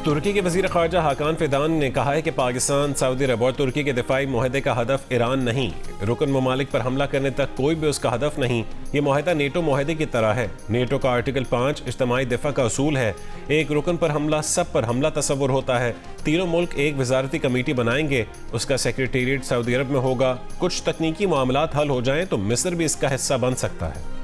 तुर्की के वज़ीर ख़ारजा हाकान फ़िदान ने कहा है कि पाकिस्तान, सऊदी अरब और तुर्की के दिफाई मुआहदे का हदफ ईरान नहीं, रुकन ममालिक पर हमला करने तक कोई भी उसका हदफ नहीं। ये मुआहदा नेटो मुआहदे की तरह है। नेटो का आर्टिकल 5 इज्तिमाई दिफा का असूल है। एक रुकन पर हमला सब पर हमला तस्वुर होता है। तीनों मुल्क एक वजारती कमेटी बनाएंगे, उसका सेक्रेटेरिएट सऊदी अरब में होगा। कुछ तकनीकी मामलात हल हो जाएं तो मिस्र भी इसका हिस्सा बन सकता है।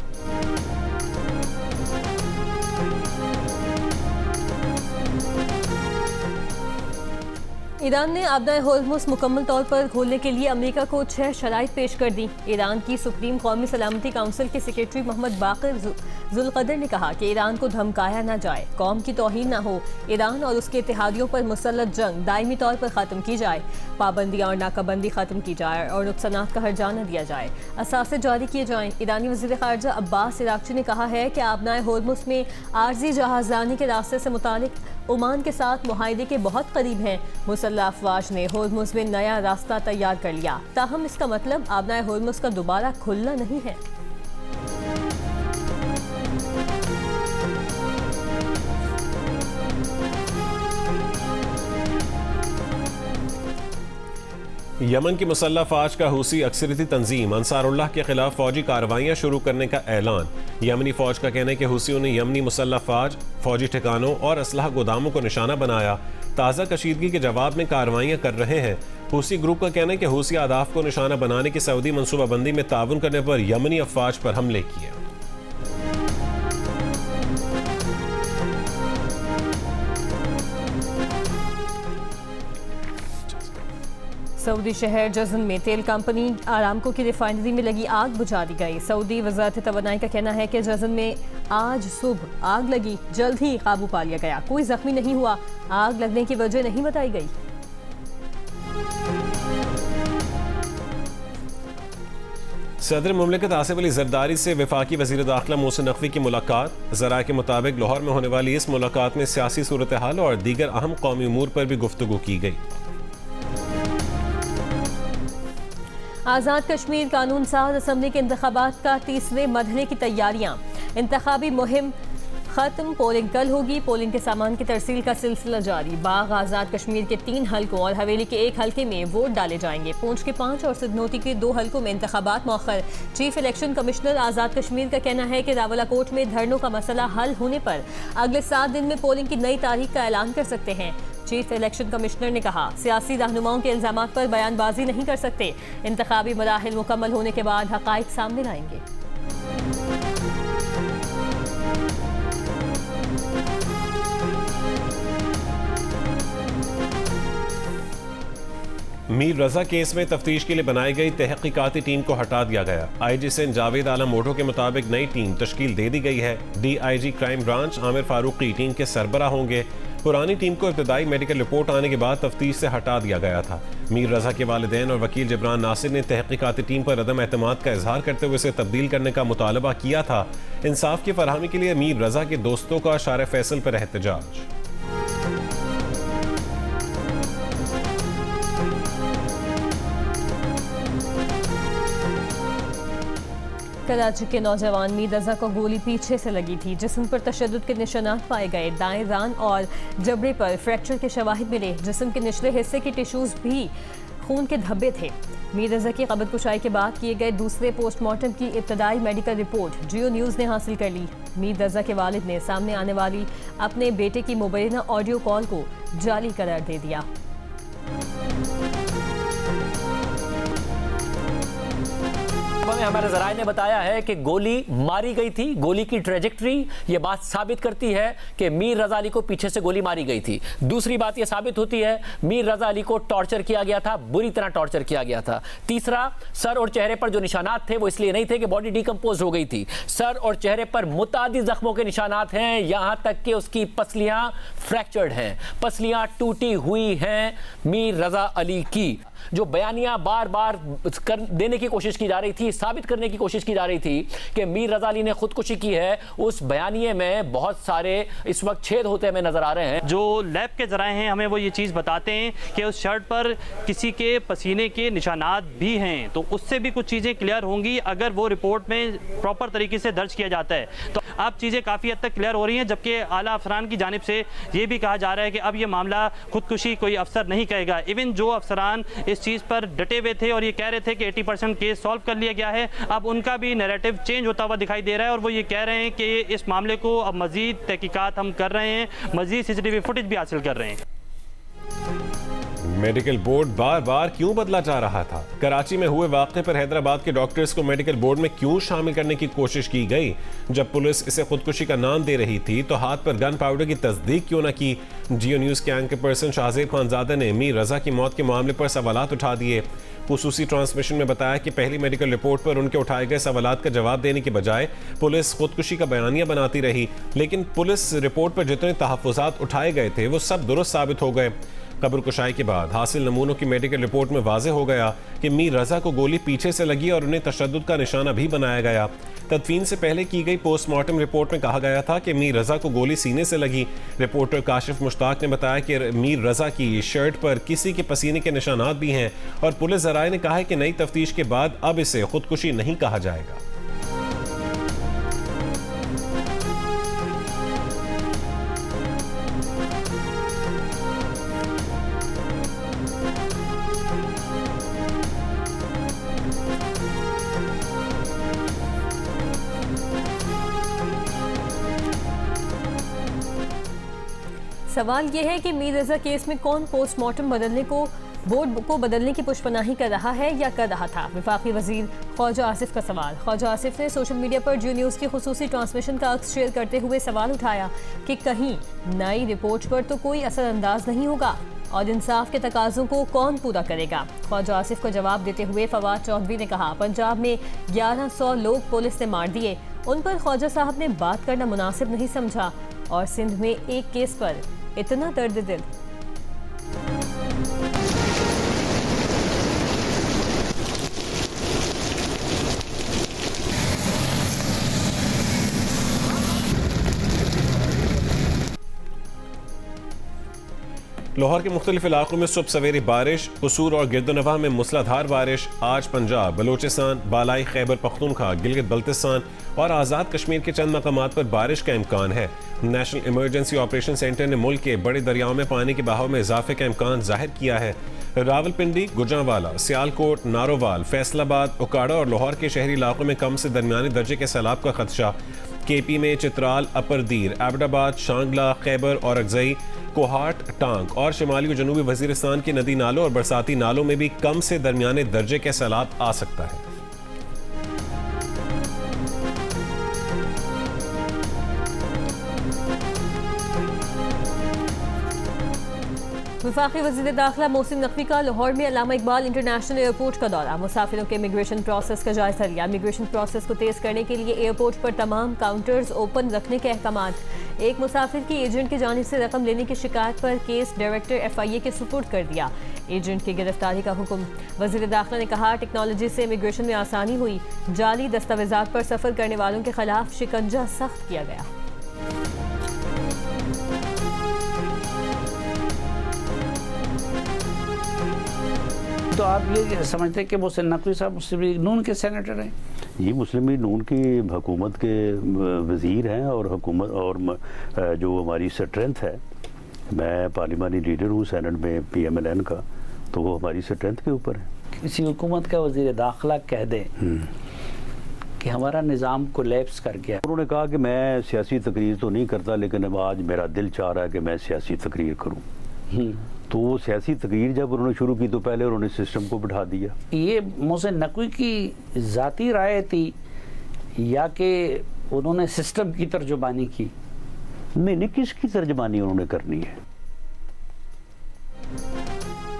ईरान ने आपदा होर्मुज़ मुकम्मल तौर पर खोलने के लिए अमेरिका को 6 शराइत पेश कर दी। ईरान की सुप्रीम कौमी सलामती काउंसिल के सेक्रेटरी मोहम्मद बाक़िर ज़ुल्क़दर ने कहा कि ईरान को धमकाया न जाए, कौम की तौहीन न हो, ईरान और उसके इत्तेहादियों पर मुसल्लत जंग दायमी तौर पर ख़त्म की जाए, पाबंदियाँ और नाकाबंदी ख़त्म की जाए और नुकसानात का हर्जा न दिया जाए, असासे जारी किए जाएँ। ईरानी वज़ीर ख़ारजा अब्बास इराक़ची ने कहा है कि आपदा होर्मुज़ में आर्जी जहाज़रानी के रास्ते से मुतालिक ओमान के साथ मुआहदे के बहुत करीब हैं। मुसल्लह अफवाज ने होर्मुज़ में नया रास्ता तैयार कर लिया, ताहम इसका मतलब आपदा होर्मुज़ का दोबारा खुलना नहीं है। यमन की मुसल्लह फ़ौज का हूसी अक्सरियती तंजीम अंसारुल्लाह के खिलाफ फौजी कार्रवाइयाँ शुरू करने का ऐलान। यमनी फ़ौज का कहना है कि हूसियों ने यमनी मुसल्लह फ़ौज, फौजी ठिकानों और असलहा गोदामों को निशाना बनाया। ताज़ा कशीदगी के जवाब में कार्रवाइयाँ कर रहे हैं। हूसी ग्रुप का कहना है कि हूसी अहदाफ को निशाना बनाने की सऊदी मनसूबाबंदी में ताउन करने पर यमनी अफवाज पर हमले किए। सऊदी शहर जज़न में तेल कंपनी आरामको की रिफाइनरी में लगी आग बुझा दी गई। सऊदी वज़ारत तवानाई का कहना है कि जज़न में आज सुबह आग लगी, जल्द ही काबू पा लिया गया, कोई जख्मी नहीं हुआ। आग लगने की वजह नहीं बताई गई। सदर मुमलिकत आसिफ अली जरदारी से वफाकी वज़ीर दाखिला मोहसिन नकवी की मुलाकात। ज़राए के मुताबिक लाहौर में होने वाली इस मुलाकात में सियासी सूरत हाल और दीगर अहम कौमी उमूर पर भी गुफ्तगू की गई। आज़ाद कश्मीर कानून साज असम्बली के इंतखाबात का तीसरे मरहले की तैयारियां। इंतखाबी मुहिम खत्म, पोलिंग कल होगी। पोलिंग के सामान की तरसील का सिलसिला जारी। बाग आज़ाद कश्मीर के 3 हलकों और हवेली के 1 हलके में वोट डाले जाएंगे। पूंछ के 5 और सिधनोती के 2 हलकों में इंतखाबात मौखर। Chief election commissioner Azad Kashmir का कहना है कि रावलाकोट में धरनों का मसला हल होने पर अगले 7 दिन में पोलिंग की नई तारीख का ऐलान कर सकते हैं। चीफ इलेक्शन कमिश्नर ने कहा, सियासी रहनुमाओं के इल्जामात पर बयानबाजी नहीं कर सकते। इंतखाबी मराहिल मुकम्मल होने के बाद हक़ाइक़ सामने लाएंगे। मीर रजा केस में तफ्तीश के लिए बनाई गई तहकीकाती टीम को हटा दिया गया। आईजी सिंध जावेद आलम ओढो के मुताबिक नई टीम तश्कील दे दी गई है। DIG crime branch Amir Farooqui team के सरबराह होंगे। पुरानी टीम को इब्तदाई मेडिकल रिपोर्ट आने के बाद तफ्तीश से हटा दिया गया था। मीर रजा के वालिदैन और वकील जबरान नासिर ने तहकीकाती टीम पर अदम एतमाद का इजहार करते हुए इसे तब्दील करने का मुतालबा किया था। इंसाफ की फरहमी के लिए मीर रजा के दोस्तों का शार फैसल पर एहतजाज। कराची के नौजवान मीर रजा को गोली पीछे से लगी थी, जिस्म पर तशद्दुद के निशानात पाए गए। दाएं रान और जबड़े पर फ्रैक्चर के शवाहिद मिले। जिस्म के निचले हिस्से के टिश्यूज भी खून के धब्बे थे। मीर रजा की कब्र कुशाई के बाद किए गए दूसरे पोस्टमार्टम की इब्तदाई मेडिकल रिपोर्ट जियो न्यूज़ ने हासिल कर ली। मीर रजा के वालिद ने सामने आने वाली अपने बेटे की मुबैना ऑडियो कॉल को जाली करार दे दिया। हमारे ज़राए ने बताया है कि गोली मारी गई थी। गोली की ट्रेजेक्ट्री ये बात साबित करती है कि मीर रजा अली को पीछे से गोली मारी गई थी। दूसरी बात ये साबित होती है मीर रजा अली को टॉर्चर किया गया था, बुरी तरह टॉर्चर किया गया था। तीसरा, सर और चेहरे पर जो निशानात थे वो इसलिए नहीं थे कि बॉडी डिकम्पोज हो गई थी। सर और चेहरे पर मुतादिद जख्मों के निशानात हैं, यहां तक कि उसकी पसलियां फ्रैक्चर्ड हैं, पसलियां टूटी हुई हैं मीर रजा अली की। जो बयानियां बार बार देने की कोशिश की जा रही थी, साबित करने की कोशिश की जा रही थी कि मीर रजा अली ने खुदकुशी की है, उस बयानिए में बहुत सारे इस वक्त छेद होते हमें नजर आ रहे हैं। जो लैब के जराए हैं हमें वो ये चीज़ बताते हैं कि उस शर्ट पर किसी के पसीने के निशानात भी हैं, तो उससे भी कुछ चीज़ें क्लियर होंगी अगर वो रिपोर्ट में प्रॉपर तरीके से दर्ज किया जाता है। तो अब चीज़ें काफ़ी हद तक क्लियर हो रही हैं, जबकि आला अफसरान की जानिब से ये भी कहा जा रहा है कि अब ये मामला खुदकुशी कोई अफसर नहीं कहेगा। इवन जो अफसरान इस चीज़ पर डटे हुए थे और ये कह रहे थे कि 80% केस सॉल्व कर लिया गया है, अब उनका भी नैरेटिव चेंज होता हुआ दिखाई दे रहा है और वो ये कह रहे हैं कि इस मामले को अब मज़ीद तहकीकात हम कर रहे हैं, मज़ीद CCTV फुटेज भी हासिल कर रहे हैं। मेडिकल बोर्ड बार बार क्यों बदला जा रहा था? कराची में हुए वाक़े पर हैदराबाद के डॉक्टर्स को मेडिकल बोर्ड में क्यों शामिल करने की कोशिश की गई? जब पुलिस इसे खुदकुशी का नाम दे रही थी तो हाथ पर गन पाउडर की तस्दीक क्यों न की? जियो न्यूज़ के एंकर पर्सन शाहजेब खानजादा ने मीर रजा की मौत के मामले पर सवालात उठा दिए। खुसूसी ट्रांसमिशन में बताया कि पहली मेडिकल रिपोर्ट पर उनके उठाए गए सवालात का जवाब देने के बजाय पुलिस खुदकुशी का बयानिया बनाती रही, लेकिन पुलिस रिपोर्ट पर जितने तहफ़्फ़ुज़ात उठाए गए थे वो सब दुरुस्त साबित हो गए। कब्र कुशाई के बाद हासिल नमूनों की मेडिकल रिपोर्ट में वाज़ेह हो गया कि मीर रजा को गोली पीछे से लगी और उन्हें तशद्दुद का निशाना भी बनाया गया। तदफीन से पहले की गई पोस्टमार्टम रिपोर्ट में कहा गया था कि मीर रजा को गोली सीने से लगी। रिपोर्टर काशिफ मुश्ताक ने बताया कि मीर रजा की शर्ट पर किसी के पसीने के निशानात भी हैं और पुलिस ज़राए ने कहा है कि नई तफ्तीश के बाद अब इसे खुदकुशी नहीं कहा जाएगा। सवाल यह है कि मीर रजा केस में कौन पोस्टमार्टम बदलने को बोर्ड को बदलने की पुष्पनाही कर रहा है या कर रहा था? वफाकी वजीर ख्वाजा आसिफ का सवाल। ख्वाजा आसिफ ने सोशल मीडिया पर जियो न्यूज़ की खुसूसी ट्रांसमिशन का अक्स शेयर करते हुए सवाल उठाया कि कहीं नई रिपोर्ट पर तो कोई असरअंदाज नहीं होगा और इंसाफ के तकाज़ों को कौन पूरा करेगा? ख्वाजा आसिफ को जवाब देते हुए फवाद चौधरी ने कहा, पंजाब में 1100 लोग पुलिस ने मार दिए, उन पर ख्वाजा साहब ने बात करना मुनासिब नहीं समझा और सिंध में एक केस पर इतना दर्द दिल। लाहौर के मुख्तलिफ इलाकों में सुबह सवेरे बारिश, कसूर और गिरदोनवाह में मूसलाधार बारिश। आज पंजाब, बलोचिस्तान, बालाई खैबर पख्तूनख्वा, गिलगित बल्तिस्तान और आज़ाद कश्मीर के चंद मकामात पर बारिश का इम्कान है। नेशनल इमरजेंसी ऑपरेशन सेंटर ने मुल्क के बड़े दरियाओं में पानी के बहाव में इजाफे का इम्कान जाहिर किया है। रावलपिंडी, गुजरांवाला, सियालकोट, नारोवाल, फैसलाबाद, उकाड़ा और लाहौर के शहरी इलाकों में कम से दरमियानी दर्जे के सैलाब का खदशा। केपी में चित्राल, अपरदीर, एबटाबाद, शांगला, खैबर और अगजई, कोहाट, टांग और शिमाली व जनूबी वजीरिस्तान के नदी नालों और बरसाती नालों में भी कम से दरमियाने दर्जे के सैलाब आ सकता है। वफाकी वज़ीर दाखिला मोहसिन नकवी का लाहौर में अल्लामा इकबाल इंटरनेशनल एयरपोर्ट का दौरा। मुसाफिरों के इमिग्रेशन प्रोसेस का जायजा लिया। इमिग्रेशन प्रोसेस को तेज़ करने के लिए एयरपोर्ट पर तमाम काउंटर्स ओपन रखने के अहकामात। एक मुसाफिर की एजेंट की जानिब से रकम लेने की शिकायत पर केस डायरेक्टर FIA के सुपुर्द कर दिया। एजेंट की गिरफ्तारी का हुक्म। वज़ीर दाखिला ने कहा, टेक्नोलॉजी से इमिग्रेशन में आसानी हुई, जाली दस्तावेजात पर सफ़र करने वालों के खिलाफ शिकंजा सख्त किया गया। तो आप ये समझते हैं कि मोहसिन नकवी साहब मुस्लिम लीग नून के सेनेटर हैं? ये मुस्लिम लीग नून की हुकूमत के वज़ीर हैं और हुकूमत और जो हमारी स्ट्रेंथ है, मैं पार्लिमानी लीडर हूँ सेनेट में PMLN का, तो वो हमारी स्ट्रेंथ के ऊपर है। किसी हुकूमत का वज़ीर दाखिला कह दे कि हमारा निज़ाम कोलैप्स कर गया। उन्होंने कहा कि मैं सियासी तकरीर तो नहीं करता, लेकिन अब आज मेरा दिल चाह रहा है कि मैं सियासी तकरीर करूँ। तो वो सियासी तकरीर जब उन्होंने शुरू की तो पहले उन्होंने सिस्टम को बिठा दिया। ये मोहसिन नकवी की ज़ाती राय थी या कि उन्होंने सिस्टम की तर्जुमानी की? नहीं, किसकी तर्जुमानी उन्होंने करनी है?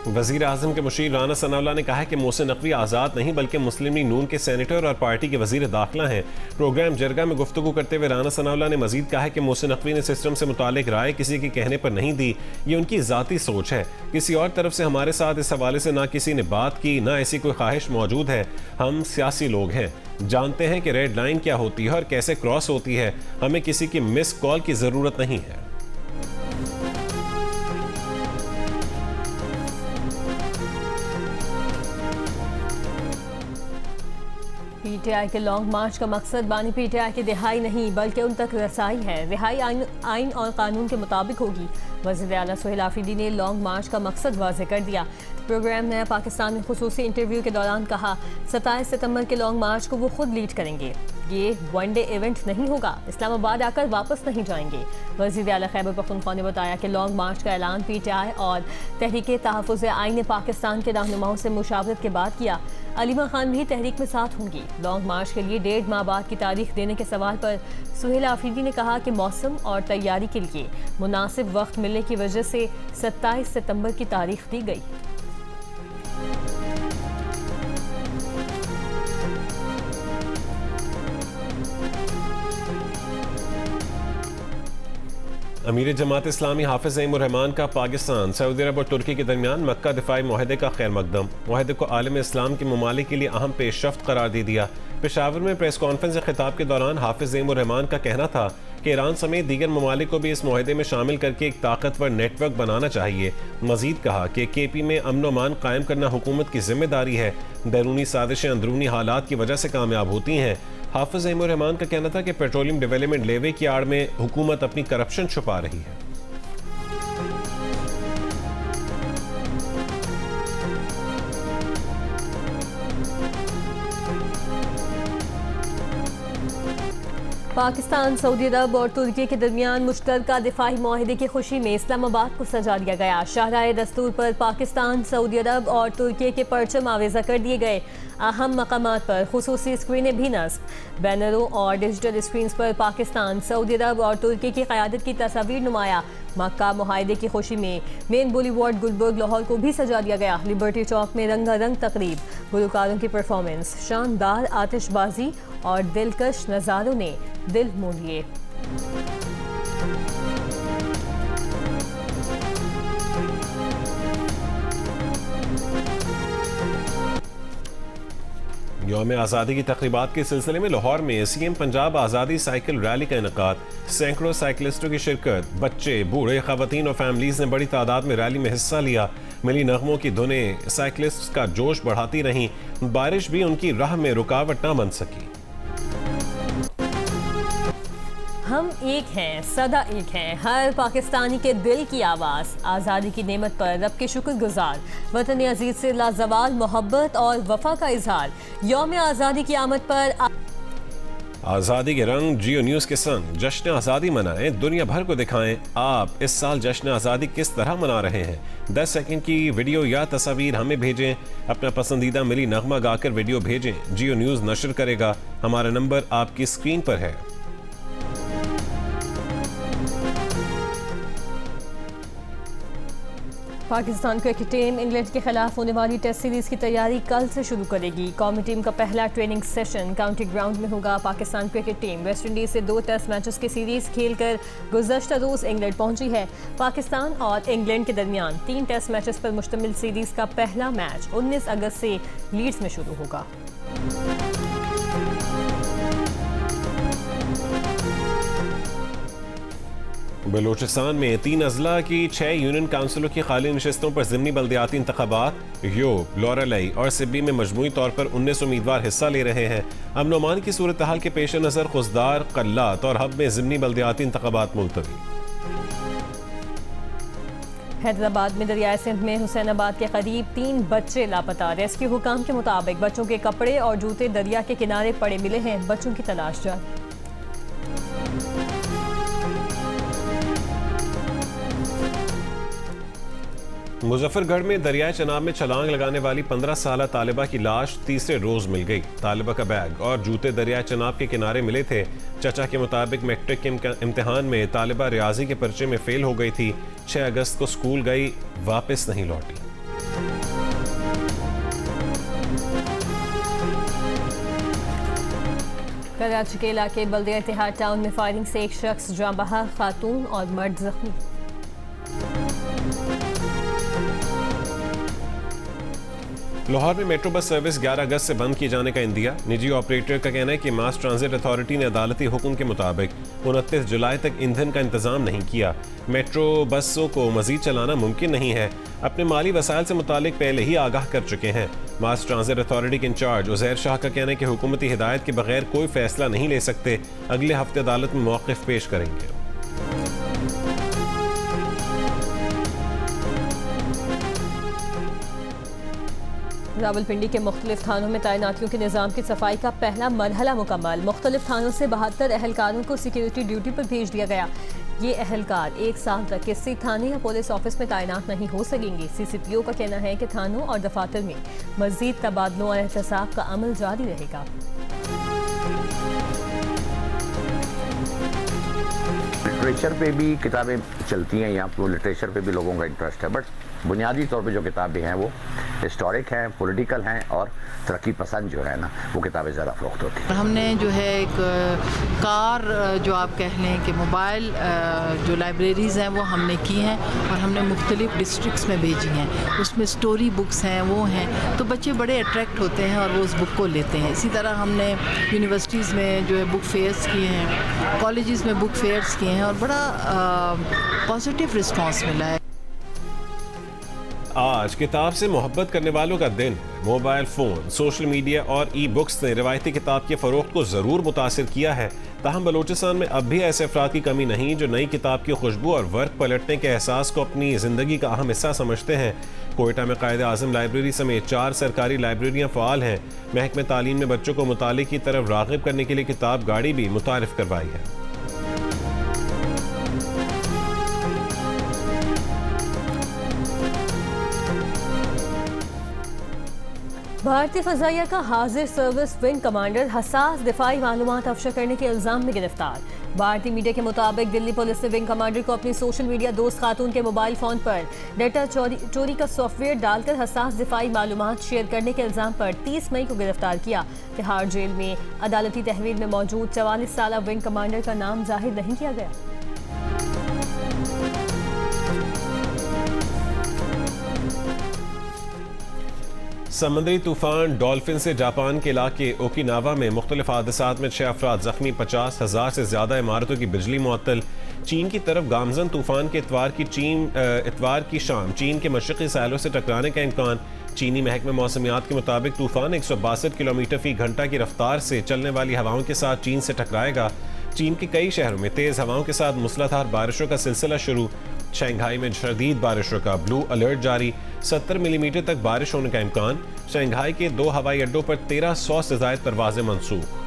वज़ीर आज़म के मुशीर राना सनाउल्लाह ने कहा है कि मोहसिन नकवी आज़ाद नहीं बल्कि मुस्लिम लीग नून के सेनेटर और पार्टी के वज़ीर दाखिला हैं। प्रोग्राम जरगा में गुफ्तगू करते हुए राना सनाउल्लाह ने मजीद कहा है कि मोहसिन नकवी ने सिस्टम से मुतालिक राय किसी के कहने पर नहीं दी, ये उनकी ज़ाती सोच है। किसी और तरफ से हमारे साथ इस हवाले से ना किसी ने बात की, ना ऐसी कोई ख्वाहिश मौजूद है। हम सियासी लोग हैं, जानते हैं कि रेड लाइन क्या होती है और कैसे क्रॉस होती है। हमें किसी की मिस कॉल की ज़रूरत नहीं है। PTI के लॉन्ग मार्च का मकसद बानी PTI की रिहाई नहीं बल्कि उन तक रसाई है। रिहाई आइन और कानून के मुताबिक होगी। वज़ीर आला सुहेल आफरीदी ने लॉन्ग मार्च का मकसद वाज़ेह कर दिया। प्रोग्राम नया पाकिस्तान में खुसूसी इंटरव्यू के दौरान कहा 27 सितंबर के लॉन्ग मार्च को वो खुद लीड करेंगे। ये वन डे इवेंट नहीं होगा, इस्लामाबाद आकर वापस नहीं जाएंगे। वज़ीर आला खैबर पख्तूनख्वा ने बताया कि लॉन्ग मार्च का ऐलान PTI और तहरीक तहफ़्फ़ुज़ आइन पाकिस्तान के रहनुमाओं से मुशावरत के बाद किया। अलीमा खान भी तहरीक में साथ होंगी। लॉन्ग मार्च के लिए 1.5 माह बाद की तारीख देने के सवाल पर सुहेल आफरीदी ने कहा कि मौसम और तैयारी के लिए मुनासिब वक्त मिलने की वजह से 27 सितंबर की तारीख दी गई। अमीर जमात इस्लामी हाफिज ज़ईमुर रहमान का पाकिस्तान, सऊदी अरब और तुर्की के दरमियान मक्का दिफाई मुआहदे का खैर मकदम। मुआहदे को आलम इस्लाम के ममालिक के लिए अहम पेशरफ्त करार दे दिया। पेशावर में प्रेस कॉन्फ्रेंस खिताब के दौरान हाफिज ज़ईमुर रहमान का कहना था कि ईरान समेत दीगर ममालिक को भी इस मुआहदे में शामिल करके एक ताकतवर नेटवर्क बनाना चाहिए। मजीद कहा कि KP में अमन अमान कायम करना हुकूमत की जिम्मेदारी है। बैरूनी साजिशें अंदरूनी हालात की वजह से कामयाब होती हैं। हाफिज ज़ईमुर रहमान का कहना था कि पेट्रोलियम डेवलपमेंट लेवे की आड़ में हुकूमत अपनी करप्शन छुपा रही है। पाकिस्तान, सऊदी अरब और तुर्की के दरमियान मुश्तरका दिफाई मुआहदे की खुशी में इस्लामाबाद को सजा दिया गया। शाहराए दस्तूर पर पाकिस्तान, सऊदी अरब और तुर्की के परचम आवेजा कर दिए गए। अहम मकामात पर खुसूसी स्क्रीनें भी नस्ब। बैनरों और डिजिटल स्क्रीन पर पाकिस्तान, सऊदी अरब और तुर्की की क़यादत की तस्वीर नुमाया। मक्का मुआहदे की खुशी में मेन बुलीवार्ड गुलबर्ग लाहौर को भी सजा दिया गया। लिबर्टी चौक में रंगारंग तकरीब, गुलकारों की परफॉर्मेंस, शानदार आतिशबाजी और दिलकश नज़ारों ने दिल मोह लिए। यौम आज़ादी की तक़रीबात के सिलसिले में लाहौर में CM पंजाब आज़ादी साइकिल रैली का इनेकाद। सैकड़ों साइकिलिस्टों की शिरकत। बच्चे, बूढ़े, ख़वातीन और फैमिलीज़ ने बड़ी तादाद में रैली में हिस्सा लिया। मिली नगमों की धुनें साइकिलिस्ट का जोश बढ़ाती रहीं। बारिश भी उनकी राह में रुकावट न बन सकी। हम एक हैं, सदा एक हैं, हर पाकिस्तानी के दिल की आवाज़। आज़ादी की नेमत पर रब के शुक्रगुजार, वतन अजीज से लाजवाल मोहब्बत और वफा का इजहार। यौम आज़ादी की आमद पर आज़ादी के रंग जियो न्यूज़ के संग जश्न आज़ादी मनाएं, दुनिया भर को दिखाएं आप इस साल जश्न आज़ादी किस तरह मना रहे हैं। 10 सेकंड की वीडियो या तस्वीर हमें भेजें। अपना पसंदीदा मिली नगमा गाकर वीडियो भेजें। जियो न्यूज़ नशर करेगा। हमारा नंबर आपकी स्क्रीन पर है। पाकिस्तान क्रिकेट टीम इंग्लैंड के खिलाफ होने वाली टेस्ट सीरीज की तैयारी कल से शुरू करेगी। कौमी टीम का पहला ट्रेनिंग सेशन काउंटी ग्राउंड में होगा। Pakistan cricket team West Indies से 2 टेस्ट मैचेस की सीरीज खेलकर गुज़श्ता रोज़ इंग्लैंड पहुंची है। पाकिस्तान और इंग्लैंड के दरमियान 3 टेस्ट मैचेस पर मुश्तमिल सीरीज का पहला मैच 19 अगस्त से लीड्स में शुरू होगा। बलूचिस्तान में 3 अजला की 6 यूनियन काउंसिलों की खाली नशस्तों पर ज़िमनी बल्दियाती इंतखाबात। योब, लॉरेलाई और सिब्बी में मजमूई तौर पर 19 उम्मीदवार हिस्सा ले रहे हैं। अमन अमान की सूरत हाल के पेश नज़र खुजदार, कल्लात और हब में ज़िमनी बल्दियाती इंतखाबात मुलतवी। हैदराबाद में दरियाए सिंध में हुसैनाबाद के करीब 3 बच्चे लापता। रेस्क्यू हुकाम के मुताबिक बच्चों के कपड़े और जूते दरिया के किनारे पड़े मिले हैं। बच्चों की तलाश जारी। मुजफ्फरगढ़ में दरियाए चनाब में छलांग लगाने वाली 15 साला तालिबा की लाश तीसरे रोज मिल गई। तालिबा का बैग और जूते दरियाए चनाब के किनारे मिले थे। चचा के मुताबिक मैट्रिक के इम्तिहान में तालिबा रियाजी के पर्चे में फेल हो गई थी। 6 अगस्त को स्कूल गई, वापस नहीं लौटी। कराची के इलाके बल्दिया इत्तेहाद टाउन में फायरिंग से एक शख्स जाँ बहक, खातून और मर्द जख्मी। लाहौर में मेट्रो बस सर्विस 11 अगस्त से बंद किए जाने का इंदिया। निजी ऑपरेटर का कहना है कि मास ट्रांजिट अथॉरिटी ने अदालती हुक्म के मुताबिक 29 जुलाई तक ईंधन का इंतजाम नहीं किया। मेट्रो बसों को मजीद चलाना मुमकिन नहीं है। अपने माली वसाइल से मुतालिक पहले ही आगाह कर चुके हैं। मास ट्रांजिट अथॉरिटी के इंचार्ज उजैर शाह का कहना है कि हुकूमती हिदायत के बगैर कोई फैसला नहीं ले सकते, अगले हफ्ते अदालत में मौक़िफ़ पेश करेंगे। रावलपिंडी के मुख्तलिफ थानों में तैनातियों के निज़ाम की सफाई का पहला मरहला मुकम्मल। मुख्तलिफ थानों से 72 एहलकारों को सिक्योरिटी ड्यूटी पर भेज दिया गया। ये अहलकार 1 साल तक किसी थाने या पुलिस ऑफिस में तैनात नहीं हो सकेंगे। CCPO का कहना है कि थानों और दफातर में मज़ीद तबादलों और एहतसाब का अमल जारी रहेगा। लिटरेचर पे भी किताबें चलती हैं, यहाँ पर लिटरेचर पे भी लोगों का इंटरेस्ट है, बट बुनियादी तौर पे जो किताबें हैं वो हिस्टोरिक हैं, पॉलिटिकल हैं और तरक्की पसंद जो है ना वो किताबें ज़्यादा फ़रोख्त होती हैं। हमने जो है एक कार जो आप कह लें कि मोबाइल जो लाइब्रेरीज़ हैं वो हमने की हैं और हमने मुख्तलिफ डिस्ट्रिक्ट्स में भेजी हैं। उसमें स्टोरी बुक्स हैं, वो हैं, तो बच्चे बड़े अट्रैक्ट होते हैं और वो उस बुक को लेते हैं। इसी तरह हमने यूनिवर्सिटीज़ में जो है बुक फेयर्स किए हैं, कॉलेजेस में बुक फेयर्स किए हैं और बड़ा पॉजिटिव रिस्पॉन्स मिला है। आज किताब से मोहब्बत करने वालों का दिन है। मोबाइल फ़ोन, सोशल मीडिया और ई बुक्स ने रिवायती किताब के फ़रोग़ को ज़रूर मुतासिर किया है। ताहम बलूचिस्तान में अब भी ऐसे अफराद की कमी नहीं जो नई किताब की खुशबू और वर्क पलटने के एहसास को अपनी ज़िंदगी का अहम हिस्सा समझते हैं। कोयटा में कायदे आज़म लाइब्रेरी समेत 4 सरकारी लाइब्रेरियाँ फ़ाल हैं। महकमे तालीम ने बच्चों को मुताले की तरफ राग़िब करने के लिए किताब गाड़ी भी मुतारिफ़ करवाई है। भारतीय फ़ज़ाइया का हाजिर सर्विस विंग कमांडर हसास दिफाई मालूमात अफशा करने के इल्ज़ाम में गिरफ्तार। भारतीय मीडिया के मुताबिक दिल्ली पुलिस ने विंग कमांडर को अपनी सोशल मीडिया दोस्त खातून के मोबाइल फ़ोन पर डेटा चोरी का सॉफ्टवेयर डालकर हसास दिफाई मालूमात शेयर करने के इल्ज़ाम पर 30 मई को गिरफ्तार किया। तिहाड़ जेल में अदालती तहवील में मौजूद 44 साला विंग कमांडर का नाम जाहिर नहीं किया गया। समुद्री तूफान डॉल्फिन से जापान के इलाके ओकिनावा में मुख्तलिफ हादसात में 6 अफराद जख्मी, 50,000 से ज़्यादा इमारतों की बिजली मुअत्तल। चीन की तरफ गामजन तूफान के इतवार की शाम चीन के मशरक़ी साहिलों से टकराने का इम्कान। चीनी महकमे मौसमियात के मुताबिक तूफान 162 किलोमीटर फी घंटा की रफ्तार से चलने वाली हवाओं के साथ चीन से टकराएगा। चीन के कई शहरों में तेज़ हवाओं के साथ मूसलाधार बारिशों का सिलसिला शुरू। शंघाई में शदीद बारिशों का ब्लू अलर्ट जारी, 70 मिलीमीटर तक बारिश होने का इम्कान। शंघाई के 2 हवाई अड्डों पर 1300 से ज़ायद परवाज़ें मनसूख।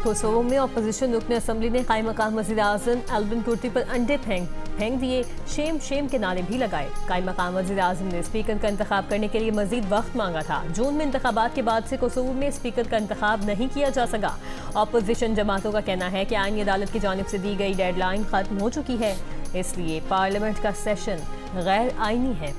कोसोवो में अपोजिशन रुकन असम्बली ने कायम मकाम वज़ीर-ए-आज़म अल्विन कुर्ती पर अंडे फेंक दिए, शेम शेम के नारे भी लगाए। कायम मकाम वज़ीर-ए-आज़म ने स्पीकर का इंतखाब करने के लिए मजीद वक्त मांगा था। जून में इंतखाबात के बाद से कोसोवो में स्पीकर का इंतखाब नहीं किया जा सका। अपोजिशन जमातों का कहना है कि आईनी अदालत की जानिब से दी गई डेडलाइन खत्म हो चुकी है, इसलिए पार्लियामेंट का सेशन गैर आईनी है।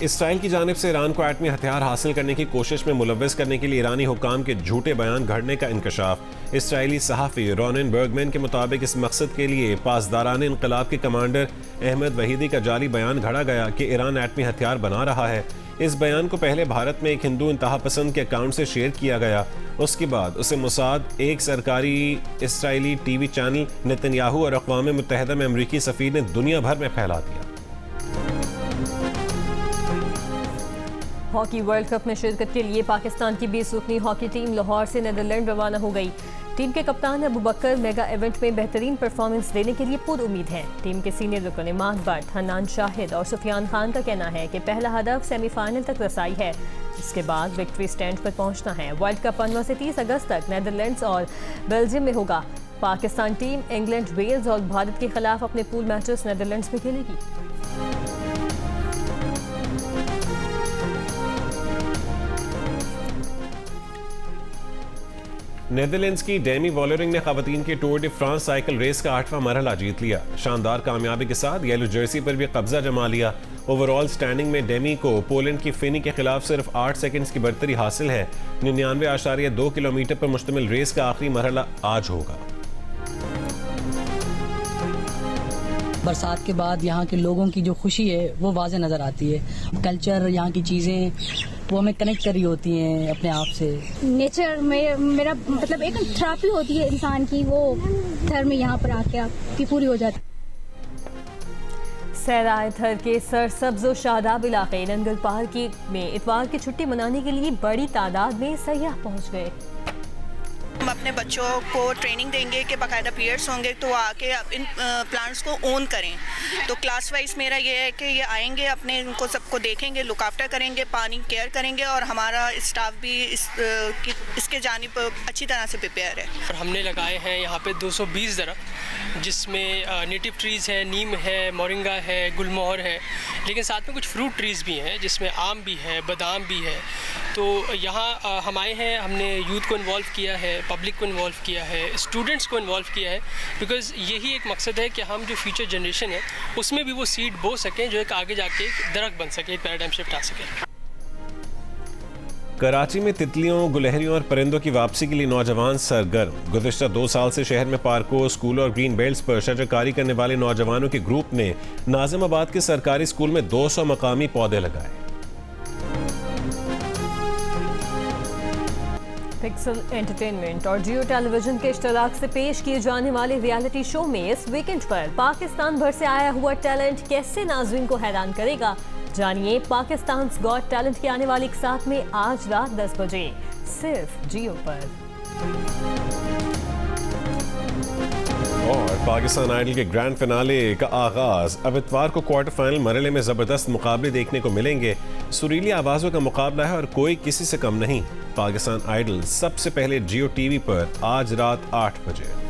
इसराइल की जानिब से ईरान को एटमी हथियार हासिल करने की कोशिश में मुलव्वस करने के लिए ईरानी हुक्काम के झूठे बयान घड़ने का इंकशाफ। इसराइली सहाफ़ी रोनिन बर्गमैन के मुताबिक इस मकसद के लिए पासदारान इनकलाब के कमांडर अहमद वहीदी का जाली बयान घड़ा गया कि ईरान एटमी हथियार बना रहा है। इस बयान को पहले भारत में एक हिंदू इंतहा पसंद के अकाउंट से शेयर किया गया। उसके बाद उसे मोसाद, एक सरकारी इसराइली टीवी चैनल, नेतन्याहू और अक़वाम मुत्तहिदा में अमरीकी सफ़ीर ने दुनिया भर में फैला दिया। हॉकी वर्ल्ड कप में शिरकत के लिए पाकिस्तान की 20 रुकनी हॉकी टीम लाहौर से नीदरलैंड रवाना हो गई। टीम के कप्तान अबू बकर मेगा इवेंट में बेहतरीन परफॉर्मेंस देने के लिए पुर उम्मीद हैं। टीम के सीनियर रुकन इमाद भट्ट, हन्नान शाहिद और सुफियान खान का कहना है कि पहला हदफ सेमीफाइनल तक रसाई है, इसके बाद विक्ट्री स्टैंड पर पहुंचना है। वर्ल्ड कप 15 से 30 अगस्त तक नीदरलैंड्स और बेल्जियम में होगा। पाकिस्तान टीम इंग्लैंड, वेल्स और भारत के खिलाफ अपने पूल मैचेस नीदरलैंड्स में खेलेगी। नीदरलैंड्स की डेमी वॉलरिंग ने खवातीन के Tour de France cycle race का 8वां मरहला जीत लिया। शानदार कामयाबी के साथ येलो जर्सी पर भी कब्जा जमा लिया। ओवरऑल स्टैंडिंग में डेमी को पोलैंड की फिनी के खिलाफ सिर्फ 8 सेकंड्स की बढ़तरी हासिल है। 99.2 किलोमीटर पर मुश्तमिल रेस का आखिरी मरहला आज होगा। बरसात के बाद यहाँ के लोगों की जो खुशी है वो वाज़े नज़र आती है। कल्चर, यहाँ की चीज़ें वो हमें कनेक्ट कर रही होती हैं अपने आप से। नेचर में मेरा मतलब एक थेरेपी होती है इंसान की, वो थर में यहाँ पर आके आपकी पूरी हो जाती है। सराय थर के सरसब्ज और शादाब इलाके नंगल पार्क में इतवार की छुट्टी मनाने के लिए बड़ी तादाद में सयाह पहुंच गए। हम अपने बच्चों को ट्रेनिंग देंगे कि बाकायदा पीरियड्स होंगे तो आके इन प्लांट्स को ओन करें। तो क्लास वाइज मेरा ये है कि ये आएंगे, अपने इनको सबको देखेंगे, लुक आफ्टर करेंगे, पानी केयर करेंगे और हमारा स्टाफ भी इसके जानिब अच्छी तरह से प्रिपेयर है। और हमने लगाए हैं यहाँ पे 220 दरख्त, जिसमें नेटिव ट्रीज़ है, नीम है, मोरिंगा है, गुलमोहर है, लेकिन साथ में कुछ फ्रूट ट्रीज़ भी हैं जिसमें आम भी है, बादाम भी है। तो यहाँ हम आए हैं, हमने यूथ को इन्वॉल्व किया है, पब्लिक को इन्वॉल्व किया है, स्टूडेंट्स को इन्वॉल्व किया है, बिकॉज़ यही एक मकसद है कि हम जो फ्यूचर जनरेशन है उसमें भी वो सीड बो सकें जो एक आगे जाके एक दरख्त बन सके, एक पैराडाइम शिफ्ट आ सके। कराची में तितलियों, गुलहरियों और परिंदों की वापसी के लिए नौजवान सरगर्म। गुज़िश्ता 2 साल से शहर में पार्कों, स्कूलों और ग्रीन बेल्ट्स पर शजरकारी करने वाले नौजवानों के ग्रुप ने नाजिमाबाद के सरकारी स्कूल में 200 मकामी पौधे लगाए। पिक्सल एंटरटेनमेंट और जियो टेलीविजन के इश्तराक से पेश किए जाने वाले रियलिटी शो में इस वीकेंड पर पाकिस्तान भर से आया हुआ टैलेंट कैसे नाज़रीन को हैरान करेगा, जानिए पाकिस्तान गॉट टैलेंट की आने वाली एक साथ में आज रात 10 बजे सिर्फ जियो पर। और पाकिस्तान आइडल के ग्रैंड फिनाले का आगाज। अब इतवार को क्वार्टर फाइनल मरहले में जबरदस्त मुकाबले देखने को मिलेंगे। सुरीली आवाजों का मुकाबला है और कोई किसी से कम नहीं। पाकिस्तान आइडल सबसे पहले जियो टीवी पर आज रात 8 बजे।